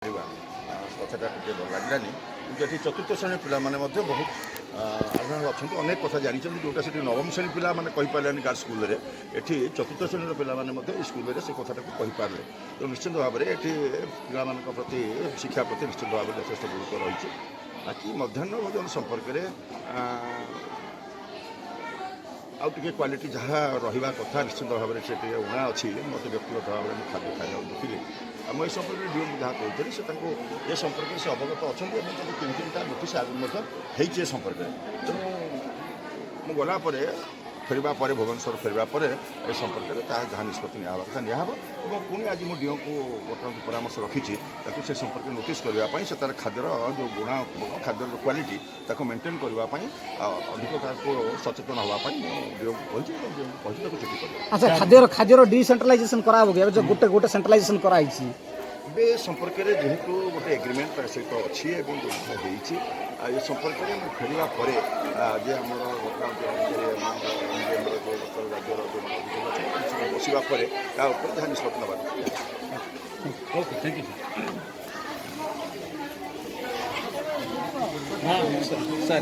कथाटा टे लगलानी कि चतुर्थ श्रेणी पिला बहुत आधार अच्छा अनेक कथा जानते जोटा से नवम श्रेणी पिला मैंने कहींपारे गार्ल्स स्कूल में ये चतुर्थ श्रेणी पिला स्कूल में से कथा को कहींपारे तो निश्चित भाव में ये पिला प्रति शिक्षा प्रति निश्चित भाव में यथेष गुरुत्व रही बाकी मध्याह्न भोजन संपर्क में आउ टे क्वालिटी जहाँ रहा कथा निश्चित भाव में से उणा अच्छी मत व्यक्तिगत भाव में खाद्य खाया देखिली आम ये संपर्क में डीएम जहाँ कहते से ये संपर्क में से अवगत अच्छा तीन तीन नोटिस आगुरी होती संपर्क में तेणु गला फेरवा भुवनेश्वर फेरवा ए संपर्क में जहाँ निष्पत्ति निहब कथा निहब और पुणी आज मुझे डीएम को बर्तमान परामर्श रखी से संपर्क में नोटिस करने से तार खाद्यर जो गुण खाद्यर क्वालिटी ताको मेंटेन करने अधिक सचेतन होगापी डीएम को चिठी कर अच्छा खाद्यर डिसेंट्रलाइजेशन करा जो गोटे गोटे सेंट्रलाइजेशन कराई ए संपर्क में जेहेतु गोटे एग्रीमेंट तार सहित अच्छी ये संपर्क में फेरवा जे आम राज्यर बसवा जहाँ निष्पत्ति नवा सर